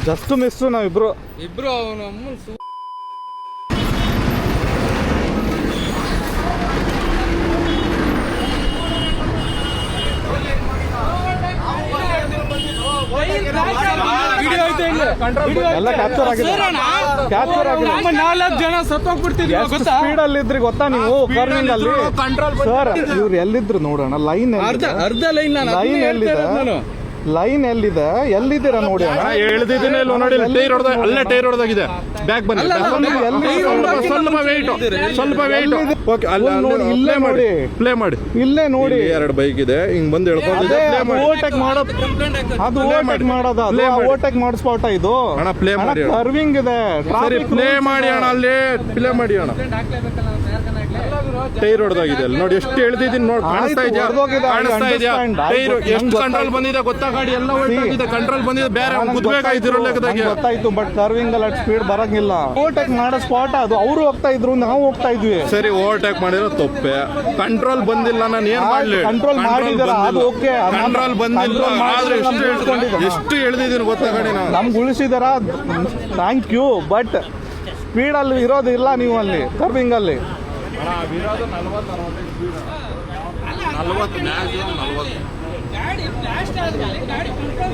Just miss ನಾವಿಬ್ರು ಅವನು ಎಲ್ಲ ಕ್ಯಾಪ್ಚರ್ ಆಗಿದೆ. 4 ಜನ ಸತ್ತೋಗ್ಬಿಡ್ತಿದ್ವಿ ಎಷ್ಟು ಸ್ಪೀಡ್ ಅಲ್ಲಿ ಇದ್ರಿ ಗೊತ್ತಾ ನೀವು ಕರ್ವಿಂಗ್ ಅಲ್ಲಿ ಸರ್? ಇವ್ರು ಎಲ್ಲಿದ್ರು ನೋಡೋಣ. ಲೈನ್ ಅರ್ಧ ಲೈನ್ ಲೈನ್ ಎಲ್ಲಿದೆ? ಲೈನ್ ಎಲ್ಲಿದ್ದೀರಾ ನೋಡಿ. ಎಳ್ದಿದ್ದೀನಿ ನೋಡಿ. ಟೈರ್ ಹೊಡೆದ ಅಲ್ಲೇ ಟೈರ್ ಹೊಡೆದಾಗಿದೆ. ಬ್ಯಾಕ್ ಬನ್ನಿ. ಸ್ವಲ್ಪ ವೇಟ್ ಓಕೆ. ಇಲ್ಲೇ ನೋಡಿ, ಪ್ಲೇ ಮಾಡಿ. ಇಲ್ಲೇ ನೋಡಿ. 2 ಬೈಕ್ ಇದೆ. ಹಿಂಗ್ ಬಂದು ಹೇಳ್ಕೊಂಡಿದೆ. ಓವರ್ಟೇಕ್ ಮಾಡೋದು ಅದು ಓವರ್ಟೇಕ್ ಮಾಡೋದು ಅದು ಓವರ್ಟೇಕ್ ಮಾಡೋ ಸ್ಪಾಟ್ ಇದು. ಅಣ್ಣ ಪ್ಲೇ ಮಾಡಿ. ಕರ್ವಿಂಗ್ ಇದೆ. ಸರಿ ಪ್ಲೇ ಮಾಡಿ ಅಣ್ಣ. ಅಲ್ಲಿ ಪ್ಲೇ ಮಾಡಿ ಅಣ್ಣ. ಟೈರ್ ಹೊಡೆದಾಗಿದೆ ಅಲ್ಲಿ ನೋಡಿ. ಎಷ್ಟು ಎಳ್ದಿದ್ದೀನಿ ನೋಡಿ. ಕಾಣಿಸ್ತಾ ಇದೆಯಾ? ಟೈರ್ ಎಷ್ಟು ಕಂಟ್ರೋಲ್ ಬಂದಿದೆ ಗೊತ್ತಾ? ಗಾಡಿ ಎಲ್ಲ ಹೊರಟಾಗಿದೆ. ಕಂಟ್ರೋಲ್ ಬಂದಿದೆ. ಬೇರೆ ಗುದ್ಬೇಕಾಯ್ತಿರೋ ಲೆಕ್ಕದಾಗೆ ಗೊತ್ತಾಯ್ತು. ಬಟ್ ಕರ್ವಿಂಗ್ ಅಲ್ಲಿ ಸ್ಪೀಡ್ ಬರಂಗಿಲ್ಲ. ಓವರ್ಟೇಕ್ ಮಾಡೋ ಸ್ಪಾಟ್ ಅದು. ಅವರು ಹೋಗ್ತಾ ಇದ್ರು, ನಾವು ಹೋಗ್ತಾ ಇದ್ವಿ. ಸರಿ ಓವರ್ಟೇಕ್ ಮಾಡಿರೋ ತಪ್ಪೆ. ಕಂಟ್ರೋಲ್ ಬಂದಿಲ್ಲ. ನಾನು ಏನ್ ಮಾಡ್ಲಿ? ಕಂಟ್ರೋಲ್ ಮಾಡಿದ್ರೆ ಅದು ಓಕೆ. ಕಂಟ್ರೋಲ್ ಬಂದಿಲ್ಲ. ಆದ್ರೆ ಎಷ್ಟು ಎಳ್ದಿದ್ದೀನಿ ಗೊತ್ತಾ ಗಾಡಿ ನಾವು. ನಮ್ಗೆ ಉಳಿಸಿದಾರ, ಥ್ಯಾಂಕ್ ಯು. ಬಟ್ ಸ್ಪೀಡ್ ಅಲ್ಲಿ ಇರೋದಿಲ್ಲ ನೀವು ಅಲ್ಲಿ ಕರ್ವಿಂಗ್ ಅಲ್ಲಿ. 40 ಗಾಡಿ ಬ್ಲಾಸ್ಟ್ ಆದ್ಮೇಲೆ ಗಾಡಿ ಕಂಟ್ರೋಲ್